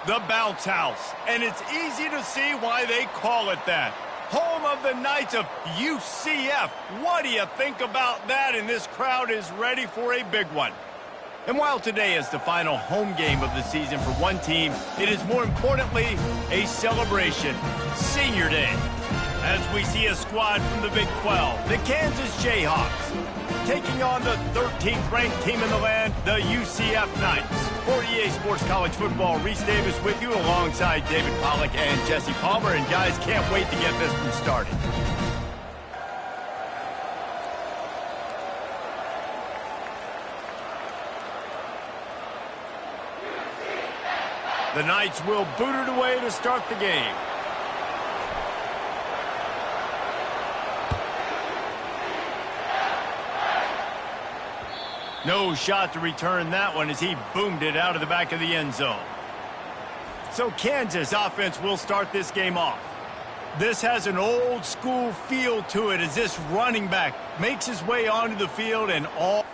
The Bounce House, and it's easy to see why they call it that. Home of the Knights of UCF. What do you think about that? And this crowd is ready for a big one. And while today is the final home game of the season for one team, it is more importantly a celebration, Senior Day. As we see a squad from the Big 12, the Kansas Jayhawks, taking on the 13th ranked team in the land, the UCF Knights. For EA Sports College Football, Reese Davis with you alongside David Pollack and Jesse Palmer. And guys, can't wait to get this one started. The Knights will boot it away to start the game. No shot to return that one as he boomed it out of the back of the end zone. So Kansas offense will start this game off. This has an old school feel to it as this running back makes his way onto the field and all.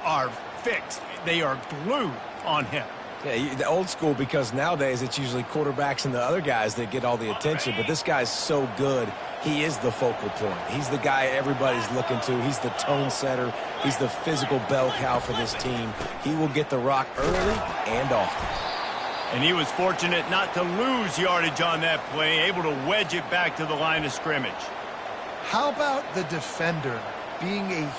Are fixed. They are glued on him. Yeah, the old school, because nowadays it's usually quarterbacks and the other guys that get all the attention, but this guy's so good. He is the focal point. He's the guy everybody's looking to. He's the tone setter. He's the physical bell cow for this team. He will get the rock early and often. And he was fortunate not to lose yardage on that play, able to wedge it back to the line of scrimmage. How about the defender being a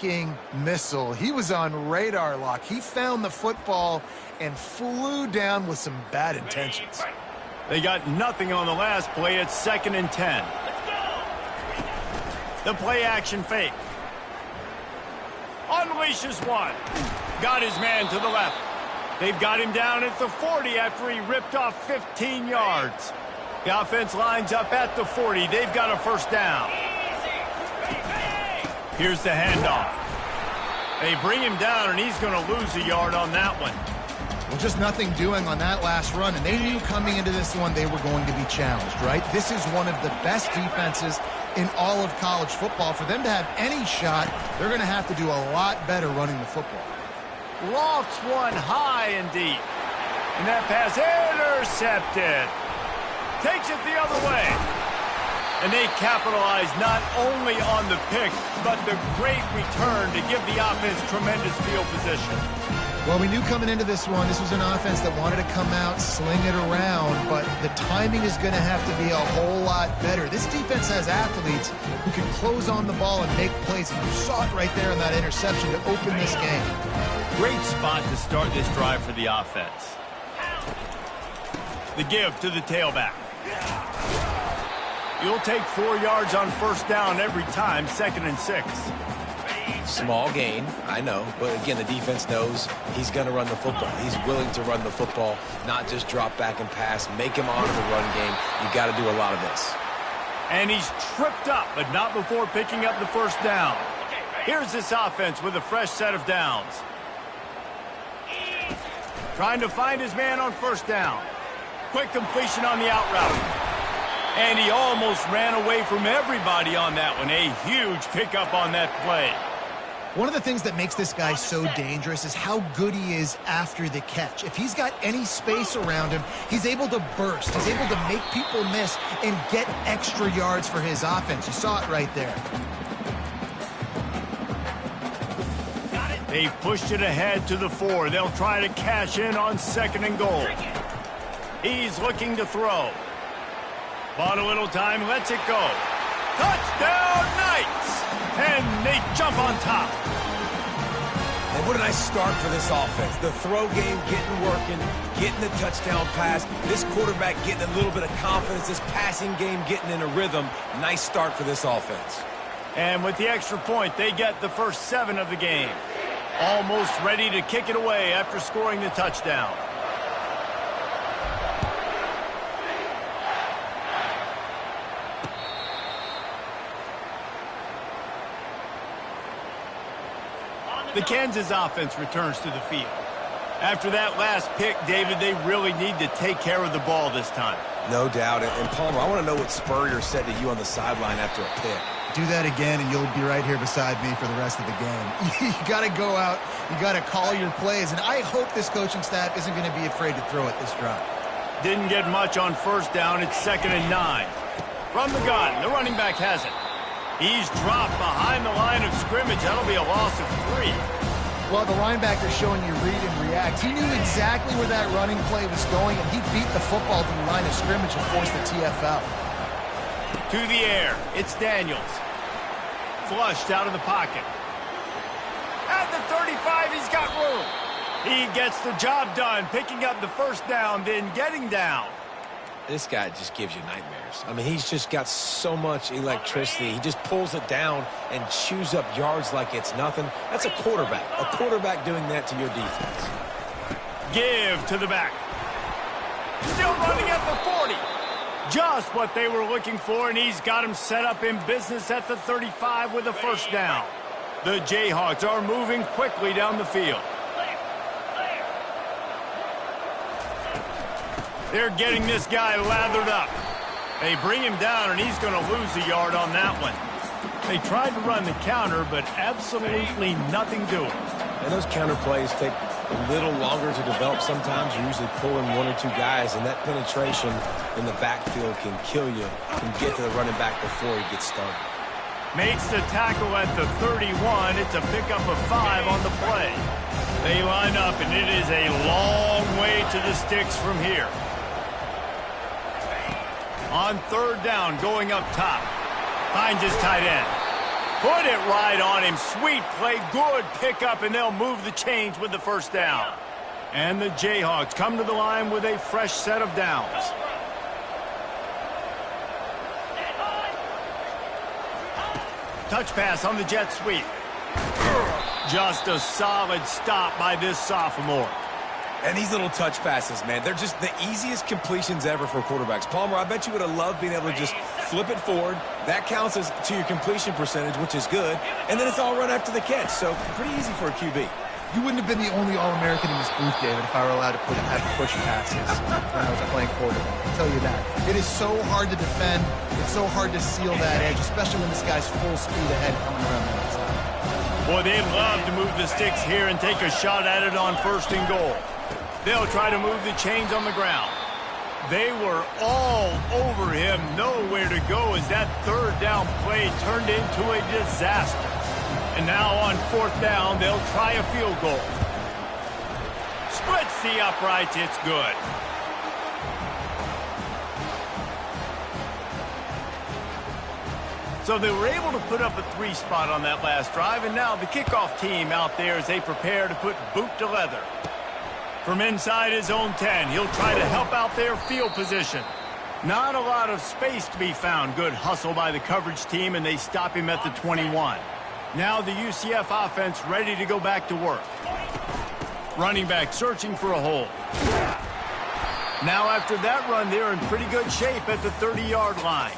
walking missile. He was on radar lock. He found the football and flew down with some bad intentions. They got nothing on the last play. It's 2nd and 10. The play action fake. Unleashes one. Got his man to the left. They've got him down at the 40 after he ripped off 15 yards. The offense lines up at the 40. They've got a first down. Here's the handoff. They bring him down, and he's going to lose a yard on that one. Well, just nothing doing on that last run, and they knew coming into this one they were going to be challenged, right? This is one of the best defenses in all of college football. For them to have any shot, they're going to have to do a lot better running the football. Lofts one high and deep. And that pass intercepted. Takes it the other way. And they capitalize not only on the pick, but the great return to give the offense tremendous field position. Well, we knew coming into this one, this was an offense that wanted to come out, sling it around, but the timing is going to have to be a whole lot better. This defense has athletes who can close on the ball and make plays, and you saw it right there in that interception to open this game. Great spot to start this drive for the offense. The give to the tailback. You'll take 4 yards on first down every time, 2nd and 6. Small gain, I know, but again, the defense knows he's going to run the football. He's willing to run the football, not just drop back and pass, make him honor the run game. You got to do a lot of this. And he's tripped up, but not before picking up the first down. Here's this offense with a fresh set of downs. Trying to find his man on first down. Quick completion on the out route. And he almost ran away from everybody on that one. A huge pickup on that play. One of the things that makes this guy so dangerous is how good he is after the catch. If he's got any space around him, he's able to burst. He's able to make people miss and get extra yards for his offense. You saw it right there. They've pushed it ahead to the 4. They'll try to cash in on 2nd and goal. He's looking to throw. Bought a little time, lets it go. Touchdown Knights! And they jump on top. And what a nice start for this offense. The throw game getting working, getting the touchdown pass. This quarterback getting a little bit of confidence. This passing game getting in a rhythm. Nice start for this offense. And with the extra point, they get the first 7 of the game. Almost ready to kick it away after scoring the touchdown. The Kansas offense returns to the field. After that last pick, David, they really need to take care of the ball this time. No doubt. And Palmer, I want to know what Spurrier said to you on the sideline after a pick. Do that again, and you'll be right here beside me for the rest of the game. You got to go out. You got to call your plays, and I hope this coaching staff isn't going to be afraid to throw it this drive. Didn't get much on first down. It's 2nd and 9. From the gun, the running back has it. He's dropped behind the line of scrimmage. That'll be a loss of 3. Well, the linebacker's showing you read and react. He knew exactly where that running play was going, and he beat the football to the line of scrimmage and forced the TFL. To the air, it's Daniels. Flushed out of the pocket. At the 35, he's got room. He gets the job done, picking up the first down, then getting down. This guy just gives you nightmares. I mean, he's just got so much electricity. He just pulls it down and chews up yards like it's nothing. That's a quarterback. A quarterback doing that to your defense. Give to the back. Still running at the 40. Just what they were looking for, and he's got him set up in business at the 35 with a first down. The Jayhawks are moving quickly down the field. They're getting this guy lathered up. They bring him down, and he's going to lose a yard on that one. They tried to run the counter, but absolutely nothing doing. And those counter plays take a little longer to develop sometimes. You're usually pulling 1 or 2 guys, and that penetration in the backfield can kill you. Can get to the running back before he gets started. Makes the tackle at the 31. It's a pickup of 5 on the play. They line up, and it is a long way to the sticks from here. On 3rd down, going up top. Finds his tight end. Put it right on him. Sweet play, good pickup, and they'll move the chains with the first down. And the Jayhawks come to the line with a fresh set of downs. Touch pass on the jet sweep. Just a solid stop by this sophomore. And these little touch passes, man, they're just the easiest completions ever for quarterbacks. Palmer, I bet you would have loved being able to just flip it forward. That counts as to your completion percentage, which is good. And then it's all run after the catch, so pretty easy for a QB. You wouldn't have been the only All-American in this booth, David, if I were allowed to have push passes when I was playing quarterback. I'll tell you that. It is so hard to defend. It's so hard to seal that edge, especially when this guy's full speed ahead coming around the outside. Boy, they'd love to move the sticks here and take a shot at it on 1st and goal. They'll try to move the chains on the ground. They were all over him, nowhere to go as that 3rd down play turned into a disaster. And now on 4th down, they'll try a field goal. Splits the uprights, it's good. So they were able to put up a 3 spot on that last drive, and now the kickoff team out there as they prepare to put boot to leather. From inside his own 10, he'll try to help out their field position. Not a lot of space to be found. Good hustle by the coverage team, and they stop him at the 21. Now the UCF offense ready to go back to work. Running back searching for a hole. Now after that run, they're in pretty good shape at the 30-yard line.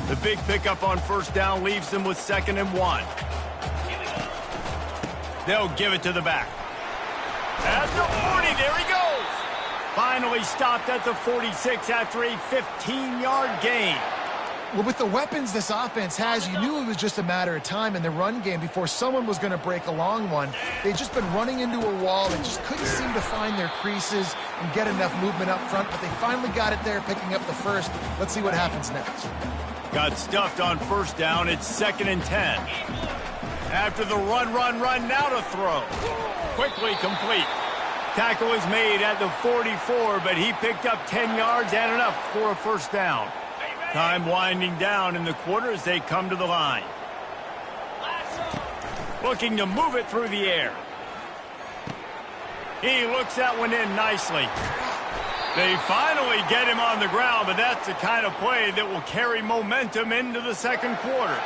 The big pickup on 1st down leaves them with 2nd and 1. They'll give it to the back. At the 40, there he goes. Finally stopped at the 46 after a 15-yard gain. Well, with the weapons this offense has, you knew it was just a matter of time in the run game before someone was going to break a long one. They'd just been running into a wall and just couldn't seem to find their creases and get enough movement up front, but they finally got it there, picking up the first. Let's see what happens next. Got stuffed on 1st down. It's 2nd and 10. After the run, now to throw. Quickly complete. Tackle is made at the 44, but he picked up 10 yards and enough for a 1st down. Time winding down in the quarter as they come to the line. Looking to move it through the air. He looks that one in nicely. They finally get him on the ground, but that's the kind of play that will carry momentum into the 2nd quarter.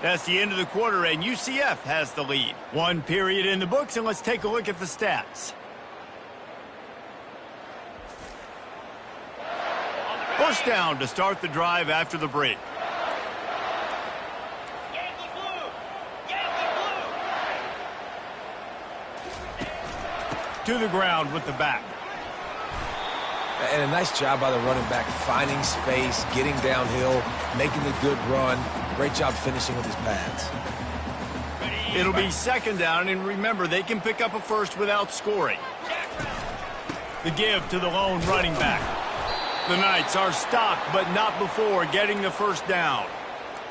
That's the end of the quarter, and UCF has the lead. 1 period in the books, and let's take a look at the stats. First down to start the drive after the break. To the ground with the back. And a nice job by the running back, finding space, getting downhill, making a good run. Great job finishing with his pads. It'll be 2nd down, and remember, they can pick up a first without scoring. The give to the lone running back. The Knights are stopped, but not before getting the 1st down.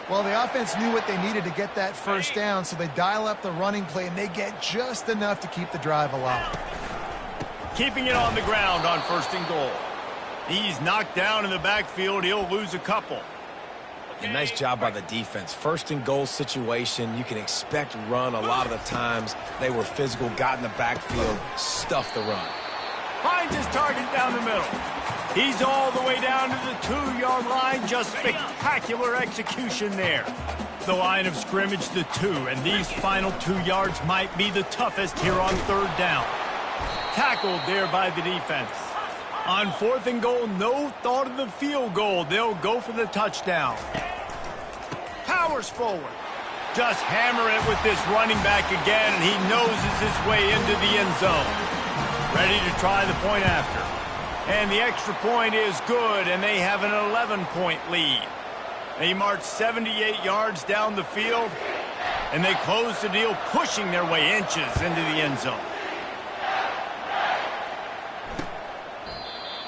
Well, the offense knew what they needed to get that 1st down, so they dial up the running play, and they get just enough to keep the drive alive. Keeping it on the ground on 1st and goal. He's knocked down in the backfield. He'll lose a couple. A nice job by the defense. 1st and goal situation. You can expect run a lot of the times. They were physical, got in the backfield, stuffed the run. Finds his target down the middle. He's all the way down to the 2-yard line. Just spectacular execution there. The line of scrimmage, the 2, and these final 2 yards might be the toughest here on 3rd down. Tackled there by the defense. On 4th and goal, no thought of the field goal. They'll go for the touchdown. Powers forward. Just hammer it with this running back again, and he noses his way into the end zone. Ready to try the point after. And the extra point is good, and they have an 11-point lead. They march 78 yards down the field, and they close the deal, pushing their way inches into the end zone.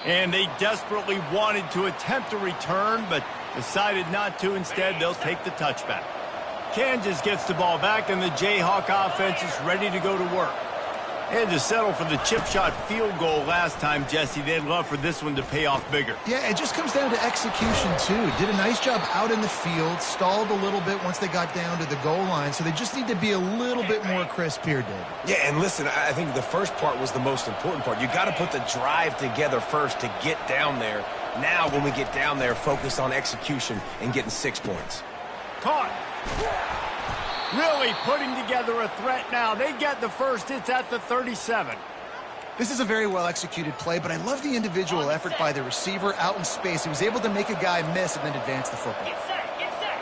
And they desperately wanted to attempt a return, but decided not to. Instead, they'll take the touchback. Kansas gets the ball back, and the Jayhawk offense is ready to go to work. They had to settle for the chip shot field goal last time, Jesse. They'd love for this one to pay off bigger. Yeah, it just comes down to execution, too. Did a nice job out in the field, stalled a little bit once they got down to the goal line, so they just need to be a little bit more crisp here, David. Yeah, and listen, I think the first part was the most important part. You got to put the drive together first to get down there. Now, when we get down there, focus on execution and getting 6 points. Caught. Really putting together a threat now. They get the first. It's at the 37. This is a very well-executed play, but I love the individual effort by the receiver out in space. He was able to make a guy miss and then advance the football. Get set.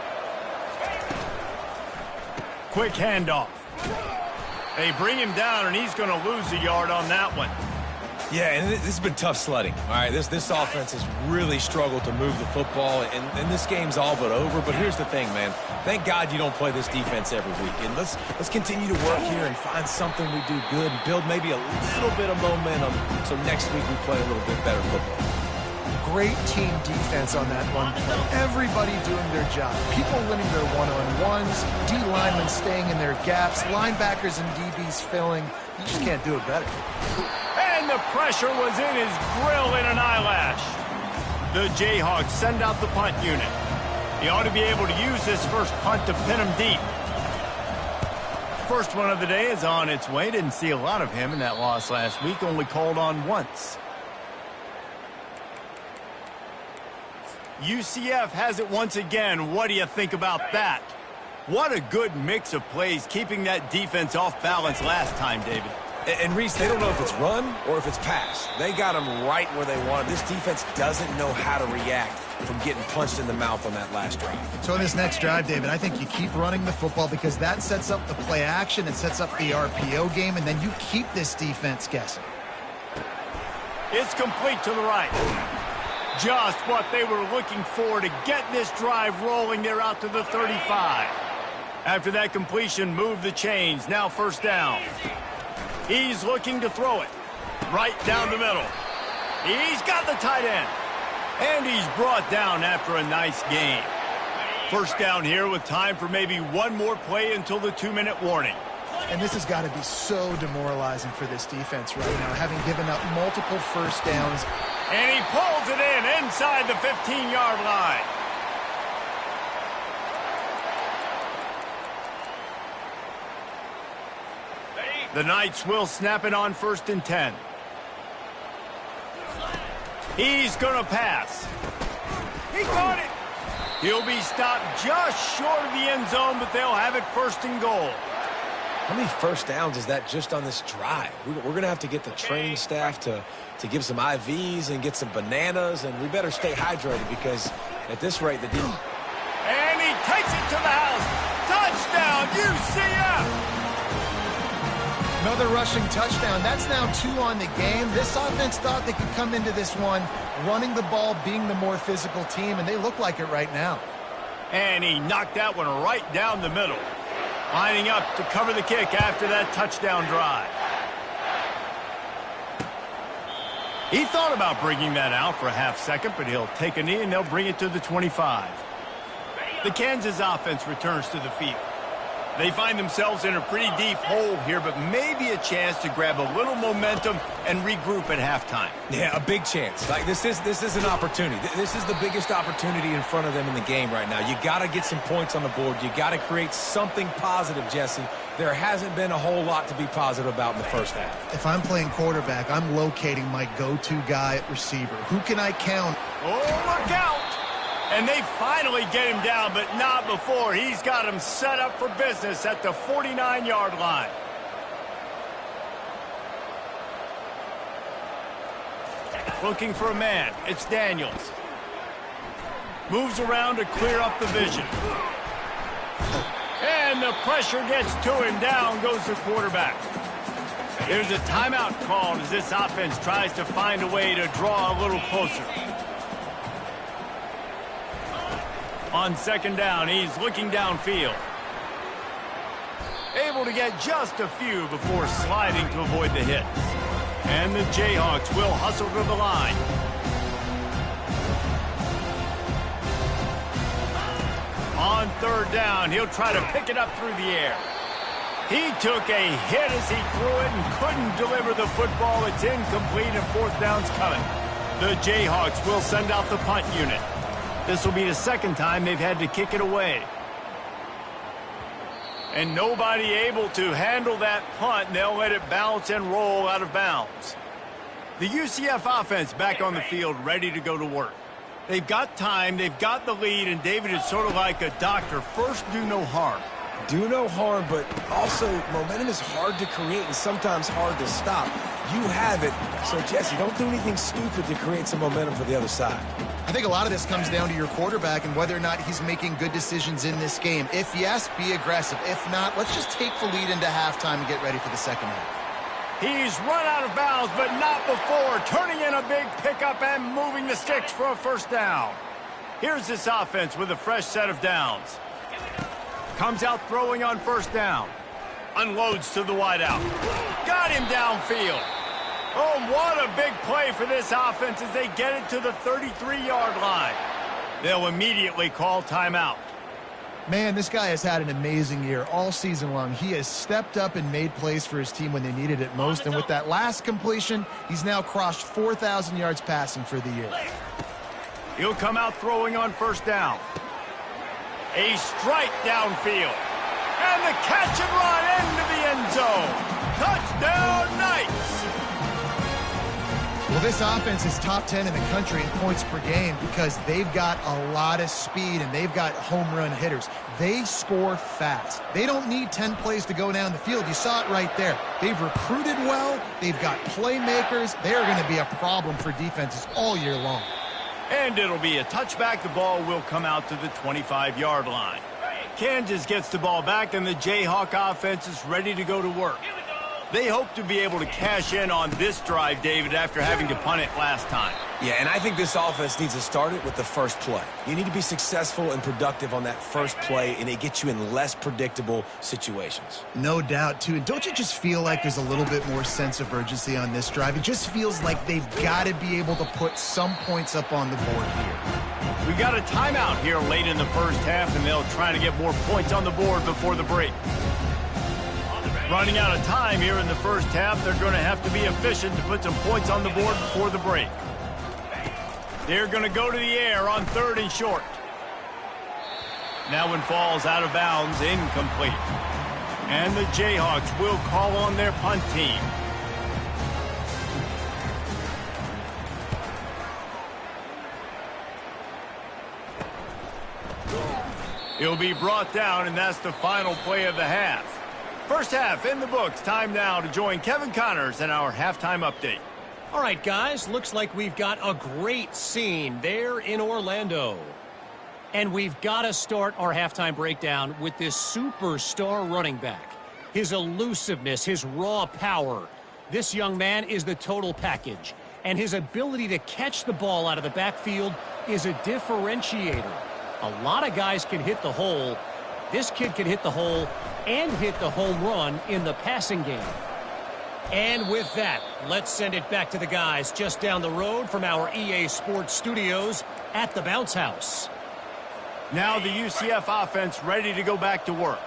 Quick handoff. They bring him down, and he's going to lose a yard on that one. Yeah, and this has been tough sledding. All right, this offense has really struggled to move the football, and this game's all but over. But here's the thing, man. Thank God you don't play this defense every week. And let's continue to work here and find something we do good and build maybe a little bit of momentum so next week we play a little bit better football. Great team defense on that one play. Everybody doing their job. People winning their one-on-ones, D linemen staying in their gaps, linebackers and DBs filling. You just can't do it better. And the pressure was in his grill in an eyelash. The Jayhawks send out the punt unit. He ought to be able to use this first punt to pin him deep. First one of the day is on its way. Didn't see a lot of him in that loss last week. Only called on once. UCF has it once again. What do you think about that? What a good mix of plays, keeping that defense off balance last time, David. And Reese, they don't know if it's run or if it's pass. They got them right where they want it. This defense doesn't know how to react from getting punched in the mouth on that last drive. So in this next drive, David, I think you keep running the football because that sets up the play action, it sets up the RPO game, and then you keep this defense guessing. It's complete to the right. Just what they were looking for to get this drive rolling. They're out to the 35. After that completion, move the chains. Now first down. He's looking to throw it right down the middle. He's got the tight end. And he's brought down after a nice gain. First down here with time for maybe one more play until the 2-minute warning. And this has got to be so demoralizing for this defense right now, having given up multiple first downs. And he pulls it in inside the 15-yard line. The Knights will snap it on 1st and 10. He's going to pass. He caught it. He'll be stopped just short of the end zone, but they'll have it 1st and goal. How many first downs is that just on this drive? We're going to have to get the training staff to give some IVs and get some bananas, and we better stay hydrated because at this rate, the defense. And he takes it to the house. Touchdown, UCF! Another rushing touchdown. That's now 2 on the game. This offense thought they could come into this one running the ball, being the more physical team, and they look like it right now. And he knocked that one right down the middle. Lining up to cover the kick after that touchdown drive. He thought about bringing that out for a half second, but he'll take a knee and they'll bring it to the 25. The Kansas offense returns to the field. They find themselves in a pretty deep hole here, but maybe a chance to grab a little momentum and regroup at halftime. Yeah, a big chance. Like this is an opportunity. This is the biggest opportunity in front of them in the game right now. You got to get some points on the board. You got to create something positive, Jesse. There hasn't been a whole lot to be positive about in the first half. If I'm playing quarterback, I'm locating my go-to guy at receiver. Who can I count? Oh, look out! And they finally get him down, but not before. He's got him set up for business at the 49-yard line. Looking for a man. It's Daniels. Moves around to clear up the vision. And the pressure gets to him. Down goes the quarterback. There's a timeout called as this offense tries to find a way to draw a little closer. On 2nd down, he's looking downfield. Able to get just a few before sliding to avoid the hit. And the Jayhawks will hustle to the line. On 3rd down, he'll try to pick it up through the air. He took a hit as he threw it and couldn't deliver the football. It's incomplete and fourth down's coming. The Jayhawks will send out the punt unit. This will be the second time they've had to kick it away. And nobody able to handle that punt. They'll let it bounce and roll out of bounds. The UCF offense back on the field, ready to go to work. They've got time, they've got the lead, and David is sort of like a doctor. First, do no harm. Do no harm, but also momentum is hard to create and sometimes hard to stop. You have it, so Jesse, don't do anything stupid to create some momentum for the other side. I think a lot of this comes down to your quarterback and whether or not he's making good decisions in this game. If yes, be aggressive. If not, let's just take the lead into halftime and get ready for the second half. He's run out of bounds, but not before. Turning in a big pickup and moving the sticks for a first down. Here's this offense with a fresh set of downs. Comes out throwing on first down. Unloads to the wideout. Got him downfield. Oh, what a big play for this offense as they get it to the 33-yard line. They'll immediately call timeout. Man, this guy has had an amazing year all season long. He has stepped up and made plays for his team when they needed it most. And with that last completion, he's now crossed 4,000 yards passing for the year. He'll come out throwing on first down. A strike downfield. And the catch and run into the end zone. Touchdown, Knights! Well, this offense is top 10 in the country in points per game because they've got a lot of speed and they've got home run hitters. They score fast. They don't need 10 plays to go down the field. You saw it right there. They've recruited well. They've got playmakers. They are going to be a problem for defenses all year long. And it'll be a touchback. The ball will come out to the 25-yard line. Kansas gets the ball back, and the Jayhawk offense is ready to go to work. They hope to be able to cash in on this drive, David, after having to punt it last time. Yeah, and I think this offense needs to start it with the first play. You need to be successful and productive on that first play, and it gets you in less predictable situations. No doubt, too. And don't you just feel like there's a little bit more sense of urgency on this drive? It just feels like they've got to be able to put some points up on the board here. We got a timeout here late in the first half, and they'll try to get more points on the board before the break. Running out of time here in the first half, they're going to have to be efficient to put some points on the board before the break. They're going to go to the air on third and short. That one falls out of bounds, incomplete. And the Jayhawks will call on their punt team. He'll be brought down, and that's the final play of the half. First half in the books. Time now to join Kevin Connors in our halftime update. All right, guys, looks like we've got a great scene there in Orlando. And we've got to start our halftime breakdown with this superstar running back. His elusiveness, his raw power. This young man is the total package. And his ability to catch the ball out of the backfield is a differentiator. A lot of guys can hit the hole. This kid can hit the hole and hit the home run in the passing game. And with that, let's send it back to the guys just down the road from our EA Sports studios at the Bounce House. Now the UCF offense ready to go back to work.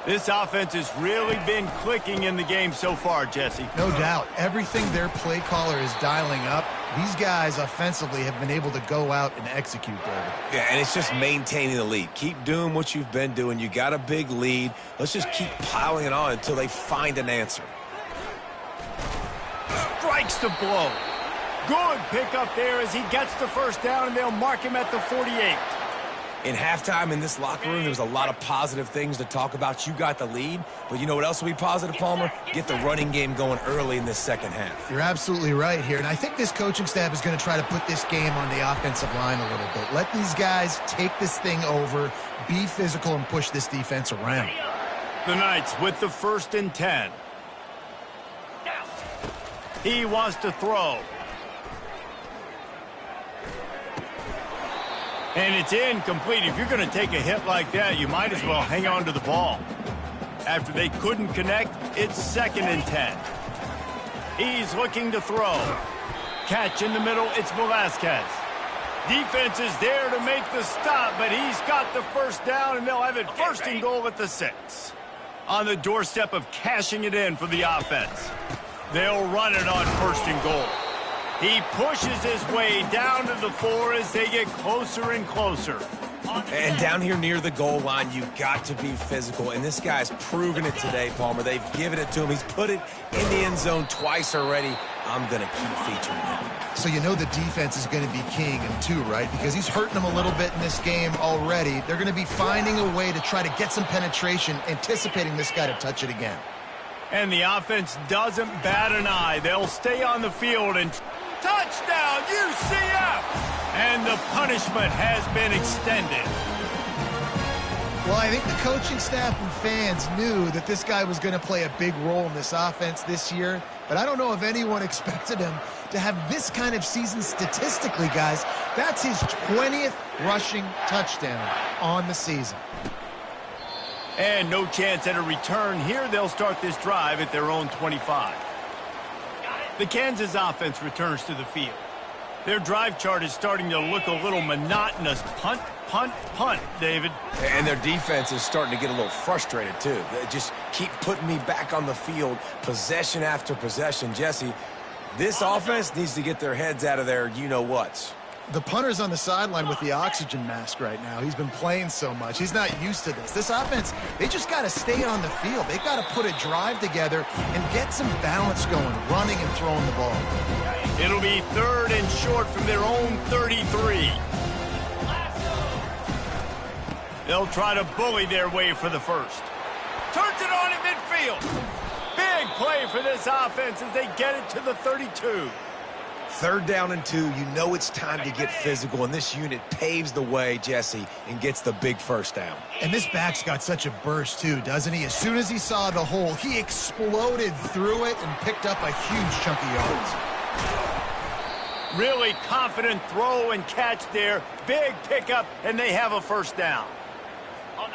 This offense has really been clicking in the game so far, Jesse. No doubt. Everything their play caller is dialing up, these guys offensively have been able to go out and execute, David. Yeah, and it's just maintaining the lead. Keep doing what you've been doing. You got a big lead. Let's just keep piling it on until they find an answer. Strikes the blow. Good pickup there as he gets the first down, and they'll mark him at the 48. In halftime in this locker room, there was a lot of positive things to talk about. You got the lead, but you know what else will be positive, Palmer? Get the running game going early in this second half. You're absolutely right here, and I think this coaching staff is going to try to put this game on the offensive line a little bit. Let these guys take this thing over, be physical, and push this defense around. The Knights with the 1st and 10. He wants to throw. And it's incomplete. If you're going to take a hit like that, you might as well hang on to the ball. After they couldn't connect, it's 2nd and 10. He's looking to throw. Catch in the middle, it's Velasquez. Defense is there to make the stop, but he's got the first down, and they'll have it 1st and goal at the 6. on the doorstep of cashing it in for the offense. They'll run it on 1st and goal. He pushes his way down to the 4 as they get closer and closer. And down here near the goal line, you've got to be physical. And this guy's proven it today, Palmer. They've given it to him. He's put it in the end zone twice already. I'm going to keep featuring him. So you know the defense is going to be keying him too, right? Because he's hurting them a little bit in this game already. They're going to be finding a way to try to get some penetration, anticipating this guy to touch it again. And the offense doesn't bat an eye. They'll stay on the field and touchdown, UCF! And the punishment has been extended. Well, I think the coaching staff and fans knew that this guy was going to play a big role in this offense this year, but I don't know if anyone expected him to have this kind of season statistically, guys. That's his 20th rushing touchdown on the season. And no chance at a return here. They'll start this drive at their own 25. The Kansas offense returns to the field. Their drive chart is starting to look a little monotonous. Punt, punt, punt, David. And their defense is starting to get a little frustrated, too. They just keep putting me back on the field, possession after possession. Jesse, this offense needs to get their heads out of their you-know-whats. The punter's on the sideline with the oxygen mask right now. He's been playing so much. He's not used to this. This offense, they just got to stay on the field. They've got to put a drive together and get some balance going, running and throwing the ball. It'll be 3rd and short from their own 33. They'll try to bully their way for the first. Turns it on in midfield. Big play for this offense as they get it to the 32. 3rd down and 2, you know it's time to get physical, and this unit paves the way, Jesse, and gets the big 1st down. And this back's got such a burst, too, doesn't he? As soon as he saw the hole, he exploded through it and picked up a huge chunk of yards. Really confident throw and catch there. Big pickup, and they have a 1st down.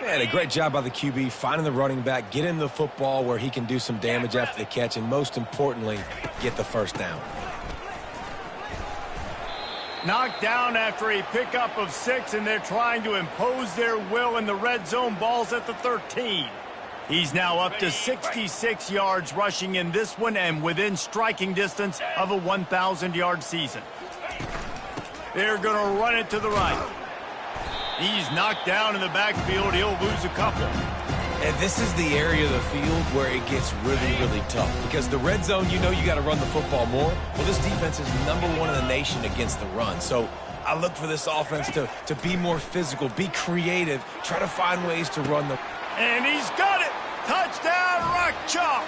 Man, a great job by the QB, finding the running back, get him the football where he can do some damage after the catch, and most importantly, get the 1st down. Knocked down after a pickup of 6, and they're trying to impose their will in the red zone. Ball's at the 13. He's now up to 66 yards rushing in this one and within striking distance of a 1,000-yard season. They're going to run it to the right. He's knocked down in the backfield. He'll lose a couple. And this is the area of the field where it gets really, really tough. Because the red zone, you know you got to run the football more. Well, this defense is #1 in the nation against the run. So I look for this offense to be more physical, be creative, try to find ways to run the... And he's got it! Touchdown, Rock Chalk!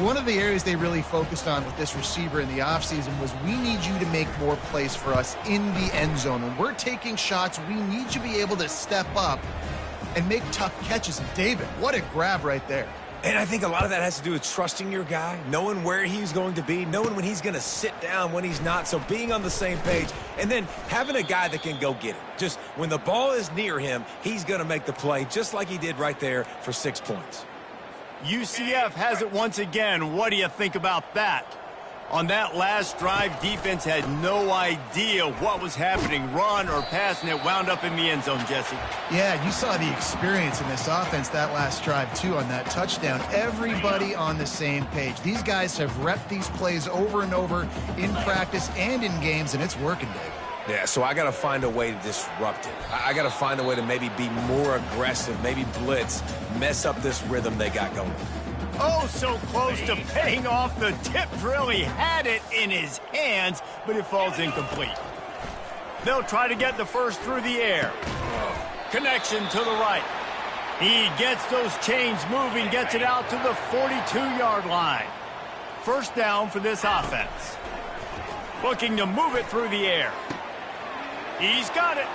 One of the areas they really focused on with this receiver in the offseason was we need you to make more plays for us in the end zone. When we're taking shots, we need you to be able to step up and make tough catches. And David, what a grab right there. And I think a lot of that has to do with trusting your guy, knowing where he's going to be, knowing when he's going to sit down, when he's not. So being on the same page, and then having a guy that can go get it. Just when the ball is near him, he's going to make the play, just like he did right there for 6 points. UCF has it once again. What do you think about that? On that last drive, defense had no idea what was happening, run or pass, and it wound up in the end zone, Jesse. Yeah, you saw the experience in this offense that last drive, too, on that touchdown. Everybody on the same page. These guys have repped these plays over and over in practice and in games, and it's working, Dave. Yeah, so I got to find a way to disrupt it. I got to find a way to maybe be more aggressive, maybe blitz, mess up this rhythm they got going. Oh, so close to paying off. The tip drill. He had it in his hands, but it falls incomplete. They'll try to get the first through the air. Connection to the right. He gets those chains moving, gets it out to the 42-yard line. 1st down for this offense. Looking to move it through the air. He's got it.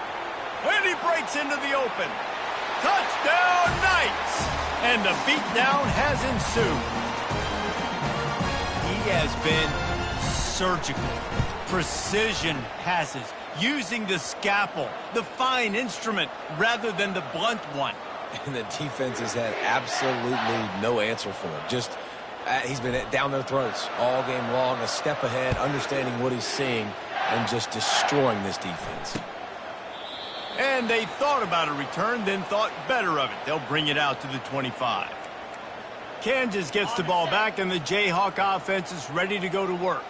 And he breaks into the open. Touchdown, Knights! And the beatdown has ensued. He has been surgical. Precision passes, using the scalpel, the fine instrument, rather than the blunt one. And the defense has had absolutely no answer for it. Just, he's been down their throats all game long, a step ahead, understanding what he's seeing, and just destroying this defense. And they thought about a return, then thought better of it. They'll bring it out to the 25. Kansas gets the ball back, and the Jayhawk offense is ready to go to work.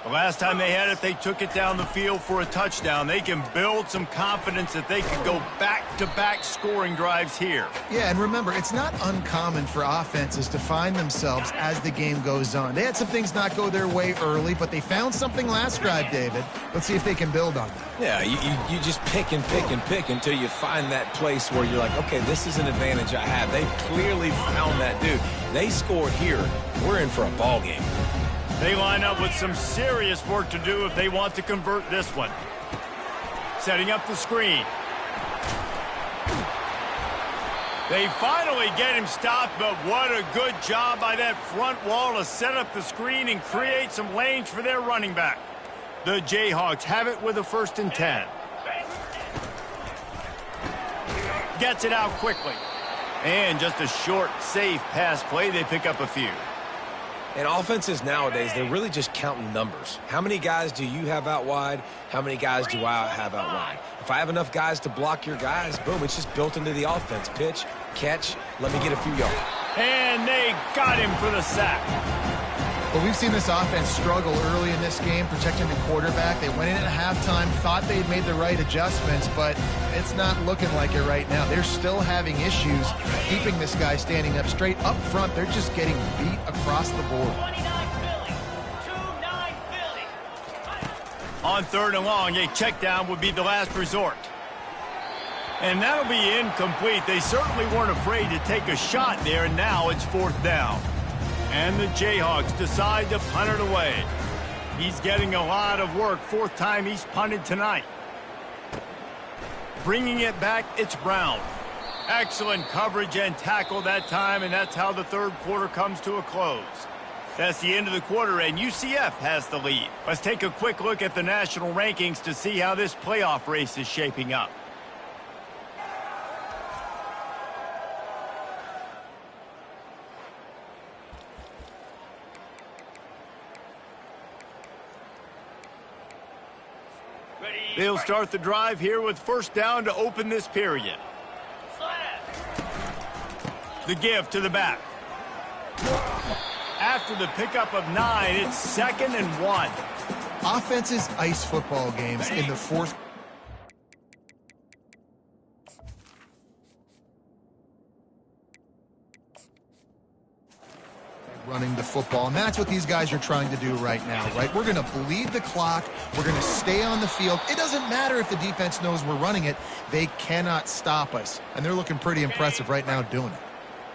The last time they had it, they took it down the field for a touchdown. They can build some confidence that they can go back-to-back scoring drives here. Yeah, and remember, it's not uncommon for offenses to find themselves as the game goes on. They had some things not go their way early, but they found something last drive, David. Let's see if they can build on that. Yeah, you just pick and pick and pick until you find that place where you're like, okay, this is an advantage I have. They clearly found that, dude. They scored here. We're in for a ball game. They line up with some serious work to do if they want to convert this one. Setting up the screen. They finally get him stopped, but what a good job by that front wall to set up the screen and create some lanes for their running back. The Jayhawks have it with a 1st and 10. Gets it out quickly. And just a short, safe pass play. They pick up a few. And offenses nowadays, they're really just counting numbers. How many guys do you have out wide? How many guys do I have out wide? If I have enough guys to block your guys, boom, it's just built into the offense. Pitch, catch, let me get a few yards. And they got him for the sack. Well, we've seen this offense struggle early in this game, protecting the quarterback. They went in at halftime, thought they'd made the right adjustments, but it's not looking like it right now. They're still having issues keeping this guy standing up straight. Up front, they're just getting beat across the board. 29 Philly. 2-9 Philly. On 3rd and long, a check down would be the last resort. And that'll be incomplete. They certainly weren't afraid to take a shot there, and now it's 4th down. And the Jayhawks decide to punt it away. He's getting a lot of work. 4th time he's punted tonight. Bringing it back, it's Brown. Excellent coverage and tackle that time, and that's how the 3rd quarter comes to a close. That's the end of the quarter, and UCF has the lead. Let's take a quick look at the national rankings to see how this playoff race is shaping up. They'll start the drive here with 1st down to open this period. The give to the back. After the pickup of 9, it's 2nd and 1. Offenses ice football games in the 4th. Running the football, and that's what these guys are trying to do right now, right? We're going to bleed the clock. We're going to stay on the field. It doesn't matter if the defense knows we're running it. They cannot stop us, and they're looking pretty impressive right now doing it.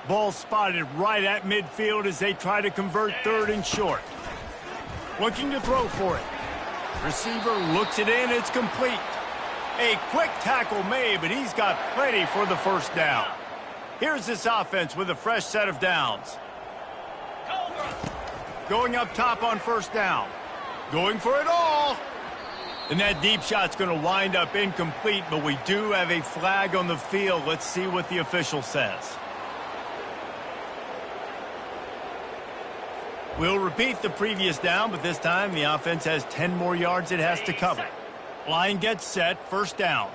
Ball spotted right at midfield as they try to convert 3rd and short. Looking to throw for it. Receiver looks it in. It's complete. A quick tackle made, but he's got plenty for the 1st down. Here's this offense with a fresh set of downs. Going up top on 1st down. Going for it all. And that deep shot's going to wind up incomplete, but we do have a flag on the field. Let's see what the official says. We'll repeat the previous down, but this time the offense has 10 more yards it has to cover. Line gets set, 1st down.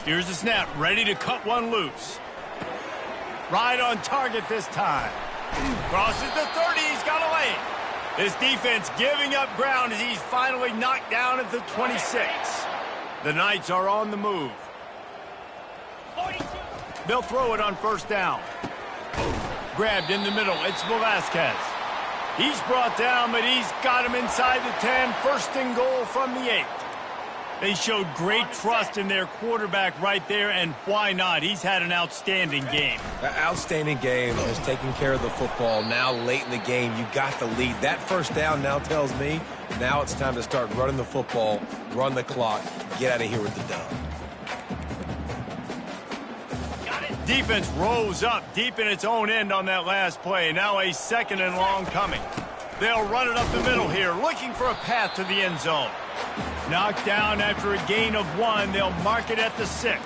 Here's the snap, ready to cut one loose. Right on target this time. Crosses the 30, he's got a lane. This defense giving up ground as he's finally knocked down at the 26. The Knights are on the move. 42. They'll throw it on 1st down. Grabbed in the middle, it's Velasquez. He's brought down, but he's got him inside the 10. 1st and goal from the 8. They showed great trust in their quarterback right there, and why not? He's had an outstanding game. An outstanding game, has taken care of the football. Now late in the game, you got the lead. That 1st down now tells me now it's time to start running the football, run the clock, get out of here with the dub. Defense rose up deep in its own end on that last play. Now a 2nd and long coming. They'll run it up the middle here, looking for a path to the end zone. Knocked down after a gain of 1. They'll mark it at the 6.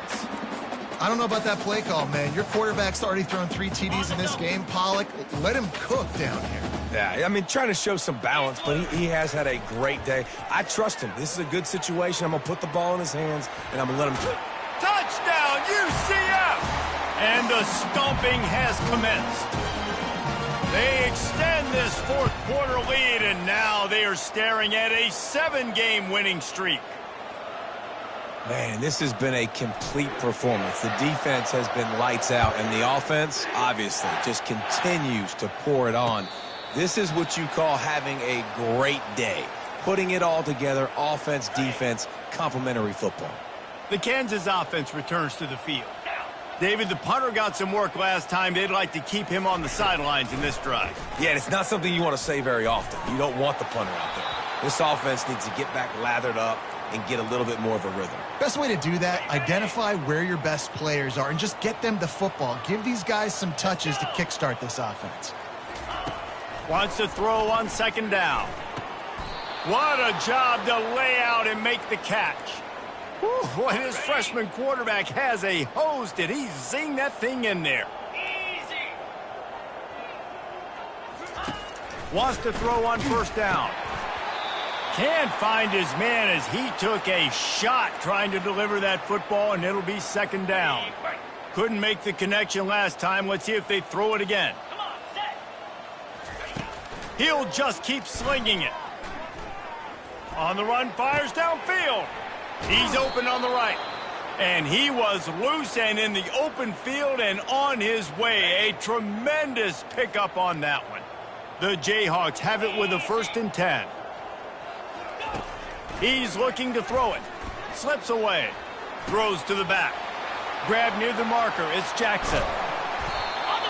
I don't know about that play call, man. Your quarterback's already thrown 3 TDs in this game. Pollock, let him cook down here. Yeah, I mean, trying to show some balance, but he has had a great day. I trust him. This is a good situation. I'm going to put the ball in his hands, and I'm going to let him... Touchdown, UCF! And the stomping has commenced. They extend this fourth quarter lead, and now they are staring at a 7-game winning streak. Man, this has been a complete performance. The defense has been lights out, and the offense, obviously, just continues to pour it on. This is what you call having a great day. Putting it all together, offense, defense, complementary football. The Kansas offense returns to the field. David, the punter got some work last time. They'd like to keep him on the sidelines in this drive. Yeah, it's not something you want to say very often. You don't want the punter out there. This offense needs to get back lathered up and get a little bit more of a rhythm. Best way to do that, identify where your best players are and just get them the football. Give these guys some touches to kickstart this offense. Wants to throw on second down. What a job to lay out and make the catch. Whew, boy, this freshman quarterback has a hose. Did he zing that thing in there? Easy. Wants to throw on first down. Can't find his man as he took a shot trying to deliver that football, and it'll be second down. Couldn't make the connection last time. Let's see if they throw it again. Come on, set. He'll just keep slinging it. On the run, fires downfield. He's open on the right. And he was loose and in the open field and on his way. A tremendous pickup on that one. The Jayhawks have it with a 1st and 10. He's looking to throw it. Slips away. Throws to the back. Grab near the marker. It's Jackson.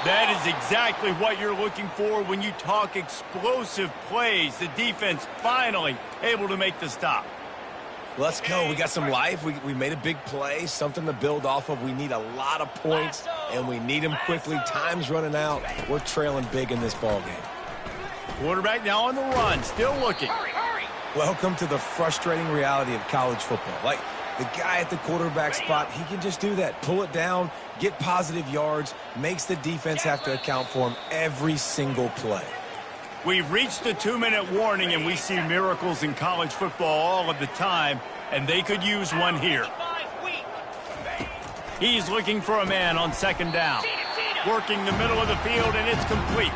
That is exactly what you're looking for when you talk explosive plays. The defense finally able to make the stop. Let's go. We got some life. We made a big play, something to build off of. We need a lot of points, and we need them quickly. Time's running out. We're trailing big in this ball game. Quarterback now on the run. Still looking. Hurry, hurry. Welcome to the frustrating reality of college football. Like, the guy at the quarterback spot, he can just do that. Pull it down, get positive yards, makes the defense have to account for him every single play. We've reached the 2-minute warning, and we see miracles in college football all of the time, and they could use one here. 5 weeks. He's looking for a man on second down. Working the middle of the field, and it's complete.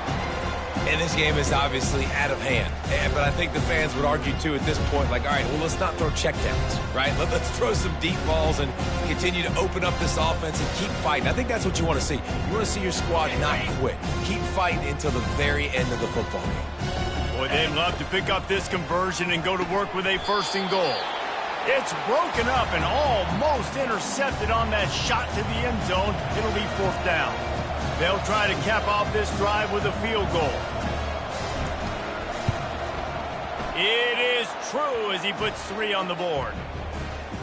And this game is obviously out of hand. But I think the fans would argue, too, at this point, like, all right, well, let's not throw checkdowns, right? Let's throw some deep balls and continue to open up this offense and keep fighting. I think that's what you want to see. You want to see your squad not quit. Keep fighting until the very end of the football game. Boy, they'd love to pick up this conversion and go to work with a 1st and goal. It's broken up and almost intercepted on that shot to the end zone. It'll be 4th down. They'll try to cap off this drive with a field goal. It is true as he puts 3 on the board.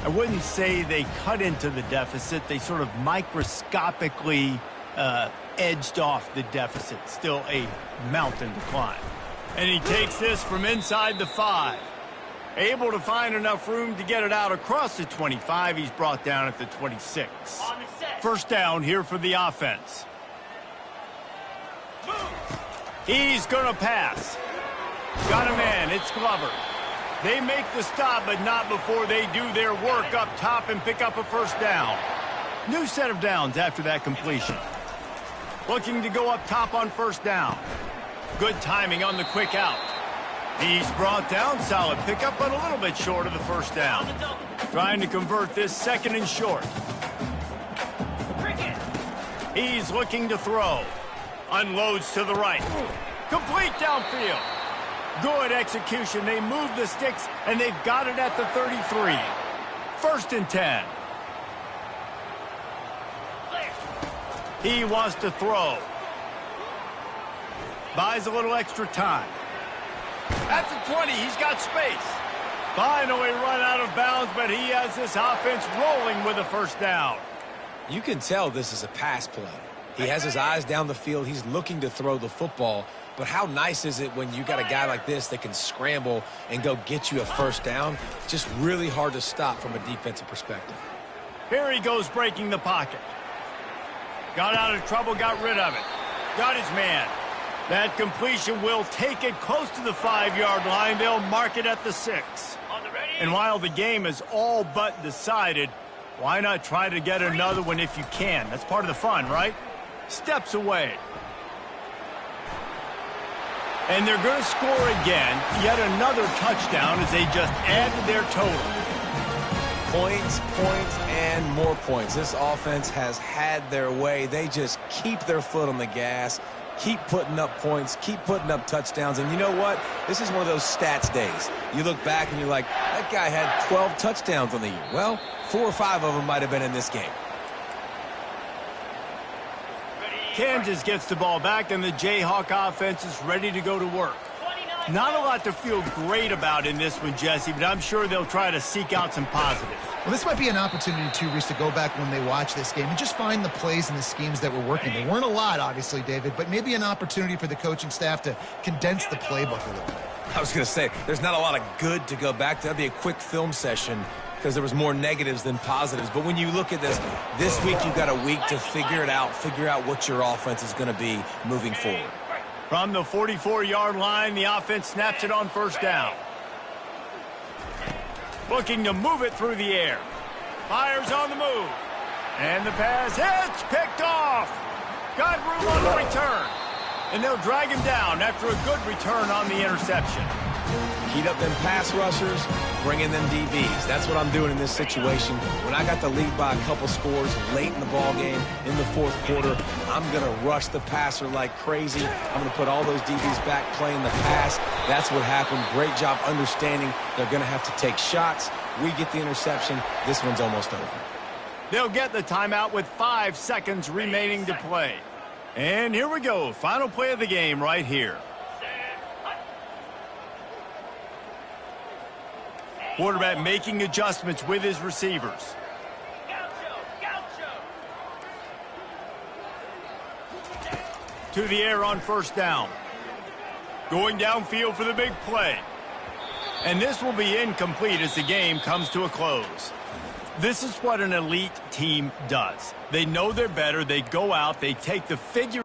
I wouldn't say they cut into the deficit. They sort of microscopically edged off the deficit. Still a mountain to climb. And he takes this from inside the 5. Able to find enough room to get it out across the 25. He's brought down at the 26. On the set. 1st down here for the offense. He's going to pass. Got a man. It's Glover. They make the stop, but not before they do their work up top and pick up a 1st down. New set of downs after that completion. Looking to go up top on 1st down. Good timing on the quick out. He's brought down. Solid pickup, but a little bit short of the 1st down. Trying to convert this 2nd and short. Cricket. He's looking to throw. Unloads to the right. Complete downfield. Good execution. They move the sticks, and they've got it at the 33. 1st and 10. He wants to throw. Buys a little extra time. At the 20, he's got space. Finally run out of bounds, but he has this offense rolling with a 1st down. You can tell this is a pass play. He has his eyes down the field. He's looking to throw the football. But how nice is it when you got a guy like this that can scramble and go get you a 1st down? Just really hard to stop from a defensive perspective. Here he goes breaking the pocket. Got out of trouble, got rid of it. Got his man. That completion will take it close to the 5-yard line. They'll mark it at the 6. On the ready. And while the game is all but decided, why not try to get another one if you can? That's part of the fun, right? Steps away. And they're going to score again. Yet another touchdown as they just added their total. Points, and more points. This offense has had their way. They just keep their foot on the gas, keep putting up points, keep putting up touchdowns. And you know what? This is one of those stats days. You look back and you're like, that guy had 12 touchdowns on the year. Well, 4 or 5 of them might have been in this game. Kansas gets the ball back, and the Jayhawk offense is ready to go to work. 29. Not a lot to feel great about in this one, Jesse, but I'm sure they'll try to seek out some positives. Well, this might be an opportunity, too, Reese, to go back when they watch this game and just find the plays and the schemes that were working. There weren't a lot, obviously, David, but maybe an opportunity for the coaching staff to condense the playbook a little bit. I was going to say, there's not a lot of good to go back to. That'd be a quick film session because there was more negatives than positives. But when you look at this week you've got a week to figure it out, figure out what your offense is going to be moving forward. From the 44-yard line, the offense snaps it on first down. Looking to move it through the air. Fires on the move. And the pass hits, picked off. Got room on the return. And they'll drag him down after a good return on the interception. Heat up them pass rushers, bring in them DBs. That's what I'm doing in this situation. When I got the lead by a couple scores late in the ball game, in the fourth quarter, I'm going to rush the passer like crazy. I'm going to put all those DBs back playing the pass. That's what happened. Great job understanding they're going to have to take shots. We get the interception. This one's almost over. They'll get the timeout with 5 seconds remaining to play. And here we go. Final play of the game right here. Quarterback making adjustments with his receivers. To the air on first down. Going downfield for the big play. And this will be incomplete as the game comes to a close. This is what an elite team does. They know they're better. They go out. They take the figure.